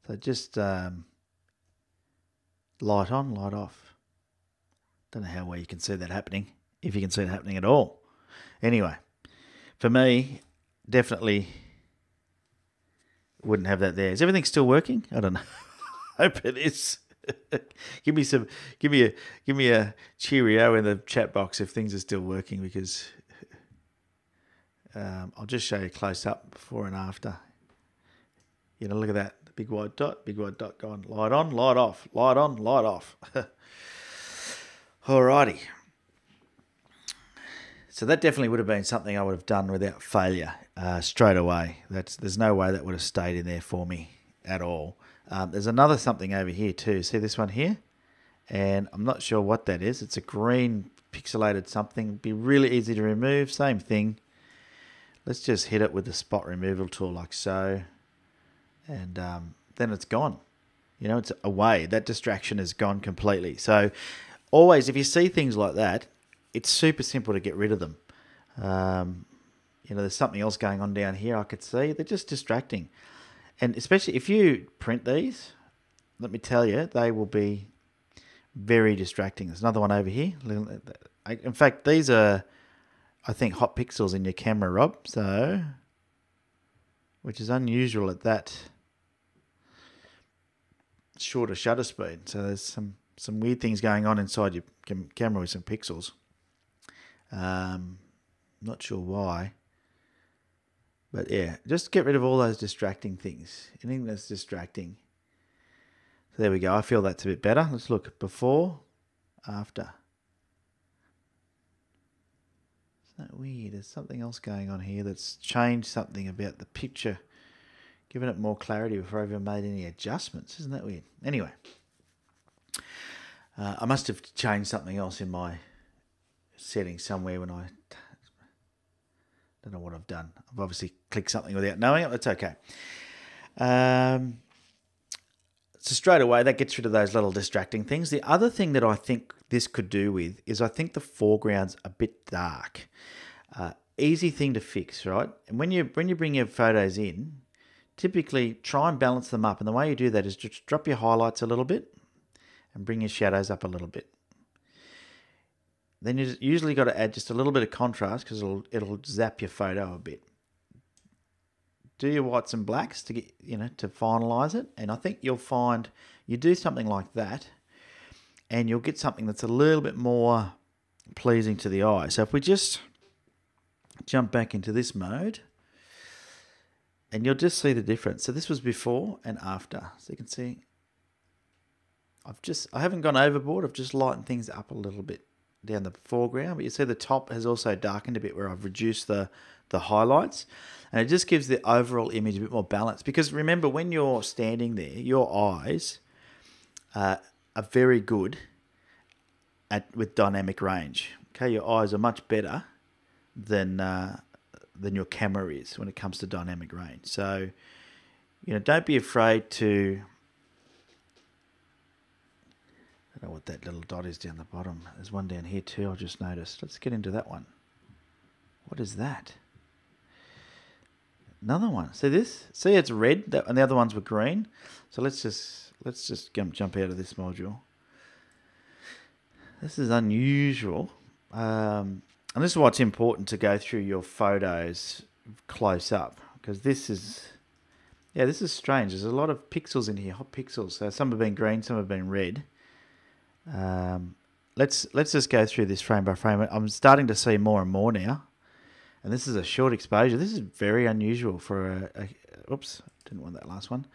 [SPEAKER 1] So just light on, light off. Don't know how well you can see that happening, if you can see it happening at all. Anyway, for me, definitely wouldn't have that there. Is everything still working? I don't know. Hope it is. give me a cheerio in the chat box if things are still working, because I'll just show you close up before and after. Look at that big white dot going light on, light off, light on, light off. Alrighty. So that definitely would have been something I would have done without failure straight away. There's no way that would have stayed in there for me at all. There's another something over here too. See this one here? And I'm not sure what that is. It's a green pixelated something. Be really easy to remove. Same thing. Let's just hit it with the spot removal tool like so. And then it's gone. It's away. That distraction is gone completely. So always, if you see things like that, it's super simple to get rid of them. There's something else going on down here I could see. They're just distracting. And especially if you print these, let me tell you, they will be very distracting. There's another one over here. In fact, these are, I think, hot pixels in your camera, Rob. So, which is unusual at that shorter shutter speed. So there's some weird things going on inside your camera with some pixels. Not sure why. But yeah, just get rid of all those distracting things. Anything that's distracting. So there we go. I feel that's a bit better. Let's look at before, after. Isn't that weird? There's something else going on here that's changed something about the picture, giving it more clarity before I even made any adjustments. Isn't that weird? Anyway, I must have changed something else in my settings somewhere when I... Don't know what I've done. I've obviously clicked something without knowing it. That's okay. So straight away, that gets rid of those little distracting things. The other thing that I think this could do with is I think the foreground's a bit dark. Easy thing to fix, right? And when you bring your photos in, typically try and balance them up. And the way you do that is just drop your highlights a little bit and bring your shadows up a little bit. Then you usually got to add just a little bit of contrast because it'll zap your photo a bit. Do your whites and blacks to get, to finalize it. And I think you'll find you do something like that and you'll get something that's a little bit more pleasing to the eye. So if we just jump back into this mode and you'll just see the difference. So this was before and after. So you can see I haven't gone overboard. I've just lightened things up a little bit down the foreground, but you see the top has also darkened a bit where I've reduced the highlights, and it just gives the overall image a bit more balance. Because remember, when you're standing there, your eyes are very good with dynamic range. Okay, your eyes are much better than your camera is when it comes to dynamic range. So, don't be afraid to. I don't know what that little dot is down the bottom. There's one down here too, I just noticed. Let's get into that one. What is that? Another one. See this? See, it's red, and the other ones were green. So let's just jump out of this module. This is unusual. And this is why it's important to go through your photos close up, because this is strange. There's a lot of pixels in here, hot pixels. So some have been green, some have been red. Let's just go through this frame by frame. I'm starting to see more and more now, and this is a short exposure. This is very unusual for oops, didn't want that last one.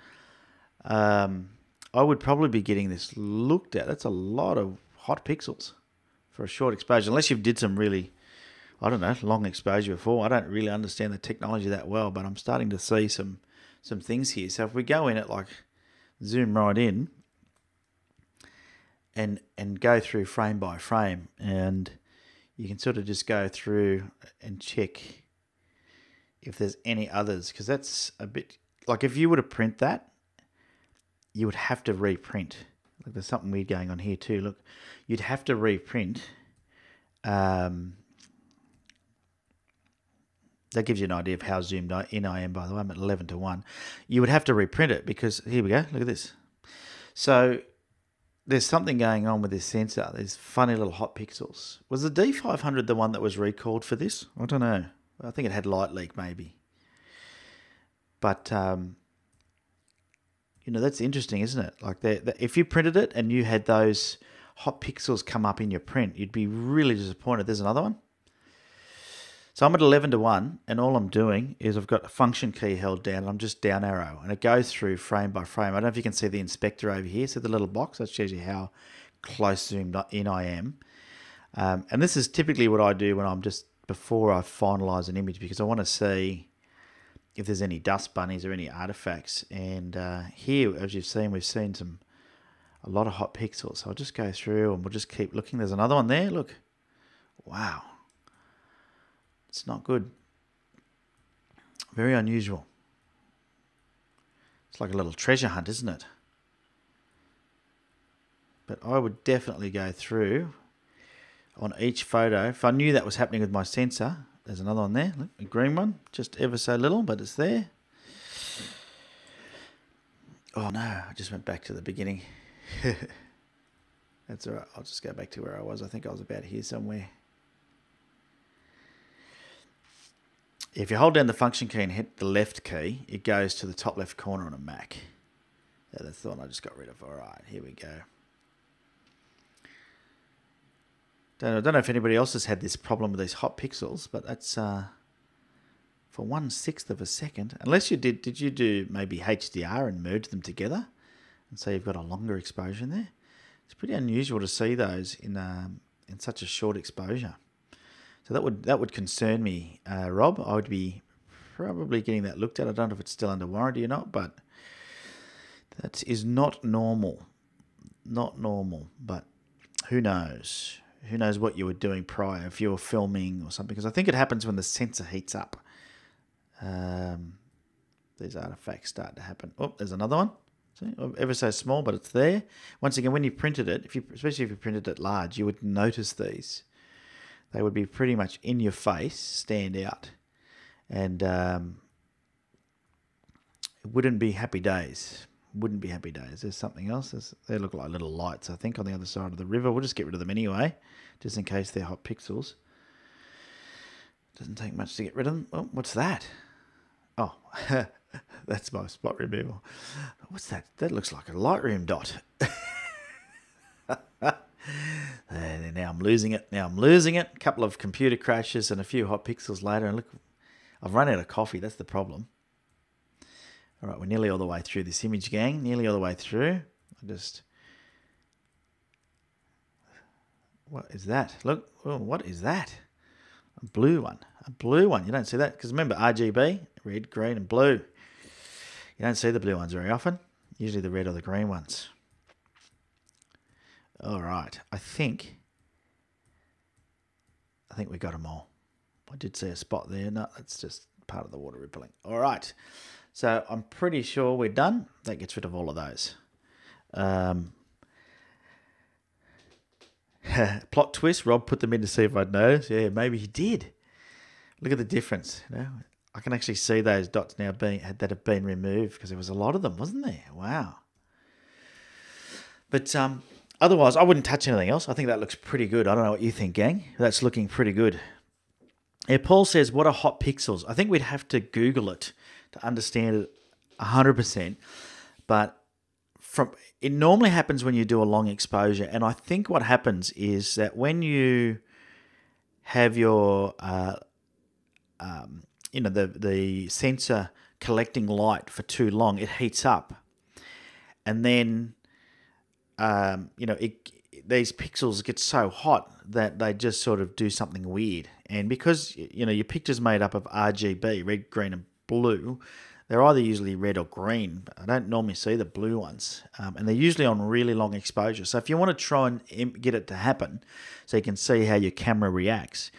[SPEAKER 1] I would probably be getting this looked at. That's a lot of hot pixels for a short exposure, unless you've did some really, I don't know, long exposure before. I don't really understand the technology that well, but I'm starting to see some things here. So if we go in it, like zoom right in, and go through frame by frame, and you can sort of just go through and check if there's any others, because that's a bit like if you were to print that, you would have to reprint. Like there's something weird going on here too. Look, you'd have to reprint. That gives you an idea of how zoomed in I am, by the way. I'm at 11:1. You would have to reprint it because, here we go, look at this. So there's something going on with this sensor. There's funny little hot pixels. Was the D500 the one that was recalled for this? I don't know. I think it had light leak maybe. But, that's interesting, isn't it? Like if you printed it and you had those hot pixels come up in your print, you'd be really disappointed. There's another one. So I'm at 11:1, and all I'm doing is I've got a function key held down, and I'm just down arrow, and it goes through frame by frame. I don't know if you can see the inspector over here. So the little box that shows you how close zoomed in I am. And this is typically what I do when I'm just before I finalize an image, because I want to see if there's any dust bunnies or any artifacts. And here, as you've seen, we've seen a lot of hot pixels. So I'll just go through and we'll just keep looking. There's another one there. Look, wow. It's not good. Very unusual. It's like a little treasure hunt, isn't it? But I would definitely go through on each photo. If I knew that was happening with my sensor, there's another one there. Look, a green one, just ever so little, but it's there. Oh no, I just went back to the beginning. That's all right. I'll just go back to where I was. I think I was about here somewhere. If you hold down the function key and hit the left key, it goes to the top left corner on a Mac. Yeah, that's the one I just got rid of. All right, here we go. I don't know if anybody else has had this problem with these hot pixels, but that's for 1/6 of a second. Unless you did you do maybe HDR and merge them together, and so you've got a longer exposure in there? It's pretty unusual to see those in such a short exposure. So that would concern me, Rob. I would be probably getting that looked at. I don't know if it's still under warranty or not, but that is not normal. Not normal, but who knows? Who knows what you were doing prior if you were filming or something? Because I think it happens when the sensor heats up. These artifacts start to happen. Oh, there's another one. See, ever so small, but it's there. Once again, when you printed it, especially if you printed it large, you would notice these. They would be pretty much in your face, stand out, and it wouldn't be happy days. Wouldn't be happy days. There's something else. They look like little lights, I think, on the other side of the river. We'll just get rid of them anyway, just in case they're hot pixels. Doesn't take much to get rid of them. Oh, what's that? Oh, that's my spot removal. What's that? That looks like a Lightroom dot. Now I'm losing it. A couple of computer crashes and a few hot pixels later. And look, I've run out of coffee. That's the problem. All right, we're nearly all the way through this image, gang. Nearly all the way through. What is that? Look, oh, what is that? A blue one. You don't see that because remember RGB, red, green, and blue. You don't see the blue ones very often. Usually the red or the green ones. All right, I think we got them all. I did see a spot there. No, that's just part of the water rippling. All right, so I'm pretty sure we're done. That gets rid of all of those. Plot twist, Rob put them in to see if I'd noticed. Yeah, maybe he did. Look at the difference. You know, I can actually see those dots now that have been removed because there was a lot of them, wasn't there? Wow. But otherwise, I wouldn't touch anything else. I think that looks pretty good. I don't know what you think, gang. That's looking pretty good. Yeah, Paul says, what are hot pixels? I think we'd have to Google it to understand it 100%. But it normally happens when you do a long exposure. And I think what happens is that when you have your, the sensor collecting light for too long, it heats up. And then, these pixels get so hot that they just sort of do something weird. And because, your picture's made up of RGB, red, green, and blue, they're either usually red or green. But I don't normally see the blue ones. And they're usually on really long exposure. So if you want to try and get it to happen so you can see how your camera reacts,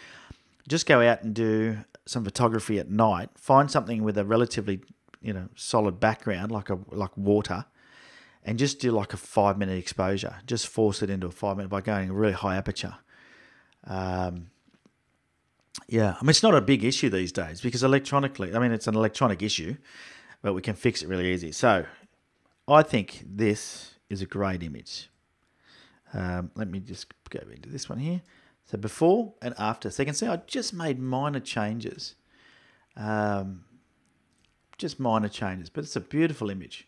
[SPEAKER 1] just go out and do some photography at night. Find something with a relatively, solid background, like water, and just do like a 5-minute exposure. Just force it into a 5-minute by going a really high aperture. It's not a big issue these days because electronically, it's an electronic issue, but we can fix it really easy. So I think this is a great image. Let me just go into this one here. So before and after. So you can see I just made minor changes. Just minor changes, but it's a beautiful image.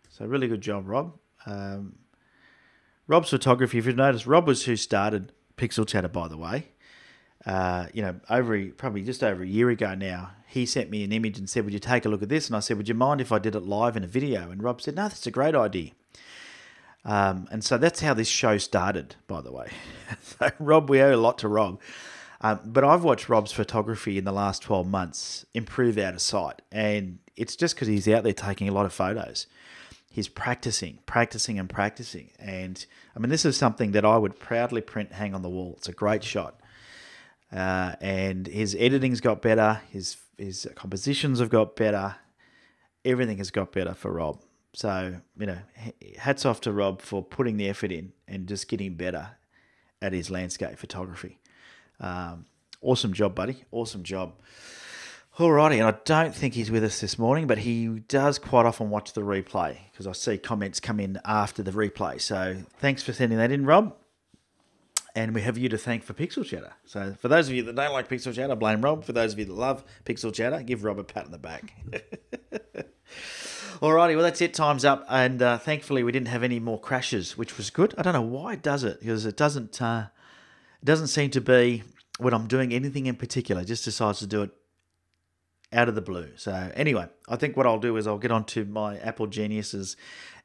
[SPEAKER 1] So really good job, Rob. Rob's photography, if you've noticed, Rob was who started Pixel Chatter, by the way. Probably just over a year ago now, he sent me an image and said, would you take a look at this? And I said, would you mind if I did it live in a video? And Rob said, no, that's a great idea. And so that's how this show started, by the way. So Rob, we owe a lot to Rob. But I've watched Rob's photography in the last 12 months improve out of sight. And it's just because he's out there taking a lot of photos. He's practicing. And this is something that I would proudly print, hang on the wall. It's a great shot. And his editing's got better. His compositions have got better. Everything has got better for Rob. So, hats off to Rob for putting the effort in and just getting better at his landscape photography. Awesome job, buddy. Awesome job. Alrighty, and I don't think he's with us this morning, but he does quite often watch the replay because I see comments come in after the replay. So thanks for sending that in, Rob. And we have you to thank for Pixel Chatter. So for those of you that don't like Pixel Chatter, blame Rob. For those of you that love Pixel Chatter, give Rob a pat on the back. Alrighty, well, that's it. Time's up. And thankfully, we didn't have any more crashes, which was good. I don't know why it does it, because it doesn't seem to be when I'm doing anything in particular. It just decides to do it out of the blue. So anyway, I think what I'll do is I'll get onto my Apple Geniuses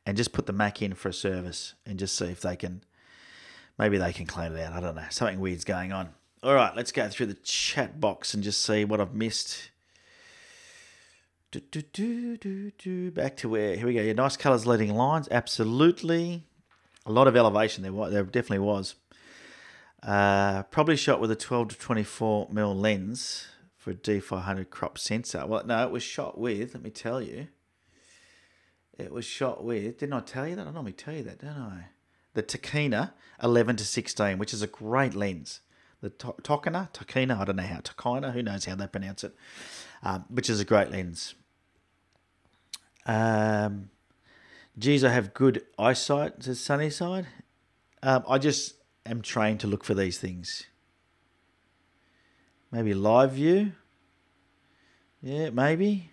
[SPEAKER 1] and just put the Mac in for a service and just see if maybe they can clean it out. I don't know. Something weird's going on. All right, let's go through the chat box and just see what I've missed. Back to where? Here we go. Yeah, nice colours, leading lines. Absolutely. A lot of elevation there. There definitely was. Probably shot with a 12 to 24mm lens for a D500 crop sensor. Well, no, it was shot with, let me tell you, It was shot with, didn't I tell you that? I normally tell you that, don't I? The Takina 11-16, which is a great lens. The Takina, I don't know how, Takina, who knows how they pronounce it, which is a great lens. Geez, I have good eyesight, says Sunnyside. I just am trained to look for these things. Maybe live view. Yeah, maybe.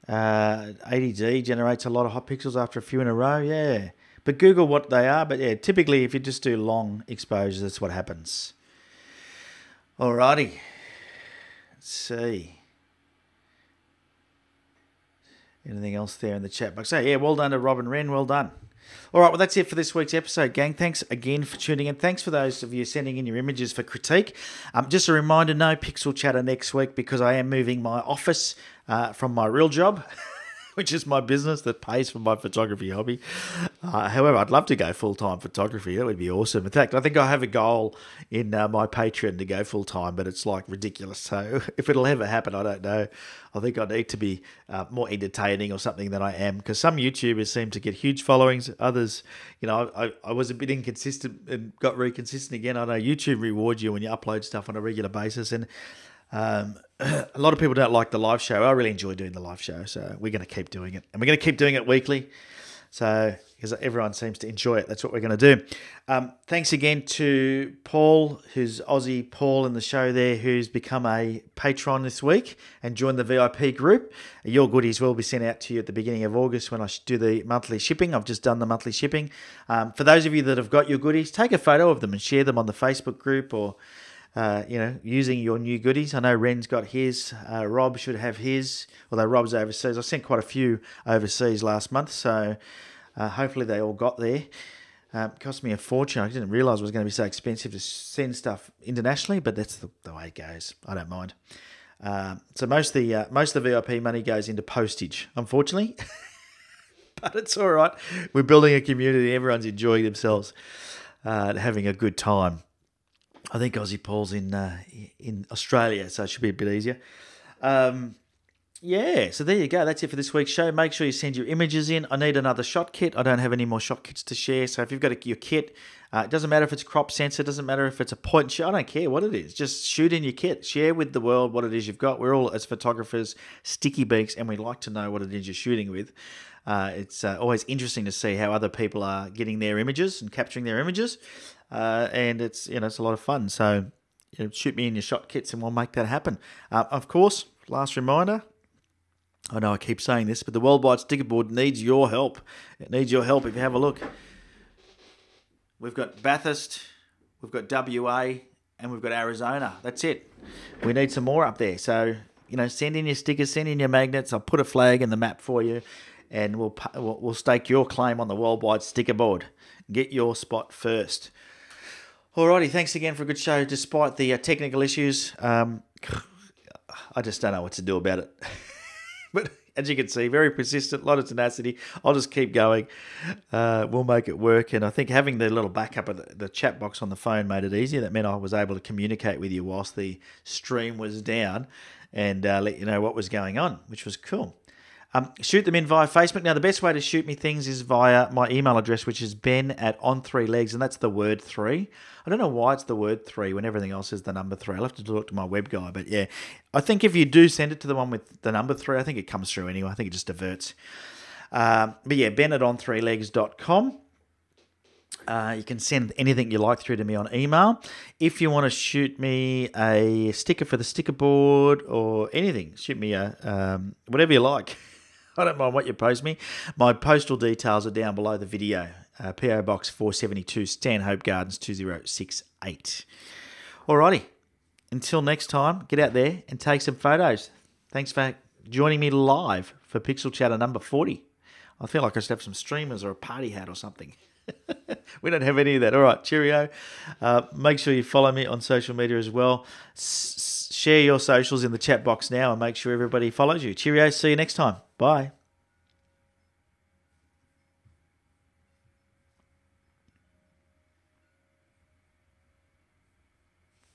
[SPEAKER 1] ADD generates a lot of hot pixels after a few in a row. Yeah. But Google what they are. But yeah, typically if you just do long exposures, that's what happens. Alrighty. Let's see. Anything else there in the chat box? So yeah, well done to Robin Wren. Well done. All right, well, that's it for this week's episode, gang. Thanks again for tuning in. Thanks for those of you sending in your images for critique. Just a reminder, no Pixel Chatter next week because I am moving my office from my real job, which is my business that pays for my photography hobby. However, I'd love to go full-time photography. That would be awesome. In fact, I think I have a goal in my Patreon to go full-time, but it's like ridiculous. So if it'll ever happen, I don't know. I think I need to be more entertaining or something than I am, because some YouTubers seem to get huge followings. Others, you know, I was a bit inconsistent and got very consistent again. I know YouTube rewards you when you upload stuff on a regular basis, and a lot of people don't like the live show. I really enjoy doing the live show, so we're going to keep doing it. And we're going to keep doing it weekly, so because everyone seems to enjoy it. That's what we're going to do. Thanks again to Paul, who's Aussie Paul in the show there, who's become a patron this week and joined the VIP group. Your goodies will be sent out to you at the beginning of August when I do the monthly shipping. I've just done the monthly shipping. For those of you that have got your goodies, take a photo of them and share them on the Facebook group, or using your new goodies. I know Ren's got his. Rob should have his, although Rob's overseas. I sent quite a few overseas last month, so hopefully they all got there. It cost me a fortune. I didn't realise it was going to be so expensive to send stuff internationally, but that's the way it goes. I don't mind. So most of the VIP money goes into postage, unfortunately. But it's all right. We're building a community. Everyone's enjoying themselves, having a good time. I think Aussie Paul's in Australia, so it should be a bit easier. Yeah, so there you go. That's it for this week's show. Make sure you send your images in. I need another shot kit. I don't have any more shot kits to share. So if you've got your kit, it doesn't matter if it's crop sensor, it doesn't matter if it's a point and shoot. I don't care what it is. Just shoot in your kit. Share with the world what it is you've got. We're all, as photographers, sticky beaks, and we like to know what it is you're shooting with. It's always interesting to see how other people are getting their images and capturing their images. And it's a lot of fun. So shoot me in your shot kits and we'll make that happen. Of course, last reminder, I know I keep saying this, but the Worldwide Sticker Board needs your help. It needs your help. If you have a look, we've got Bathurst, we've got WA, and we've got Arizona. That's it. We need some more up there. So, send in your stickers, send in your magnets. I'll put a flag in the map for you, and we'll stake your claim on the Worldwide Sticker Board. Get your spot first. Alrighty, thanks again for a good show, despite the technical issues. I just don't know what to do about it. But as you can see, very persistent, a lot of tenacity. I'll just keep going. We'll make it work. And I think having the little backup of the chat box on the phone made it easier. That meant I was able to communicate with you whilst the stream was down and let you know what was going on, which was cool. Shoot them in via Facebook. Now, the best way to shoot me things is via my email address, which is ben@on3legs, and that's the word 3. I don't know why it's the word 3 when everything else is the number 3. I'll have to talk to my web guy, but yeah. I think if you do send it to the one with the number 3, I think it comes through anyway. I think it just diverts. But yeah, ben@on3legs.com. You can send anything you like through to me on email. If you want to shoot me a sticker for the sticker board or anything, shoot me whatever you like. I don't mind what you post me. My postal details are down below the video. P.o.Box 472, Stanhope Gardens 2068. Alrighty. Until next time, get out there and take some photos. Thanks for joining me live for Pixel Chatter number 40. I feel like I should have some streamers or a party hat or something. We don't have any of that. All right, cheerio. Make sure you follow me on social media as well. Share your socials in the chat box now and make sure everybody follows you. Cheerio. See you next time. Bye.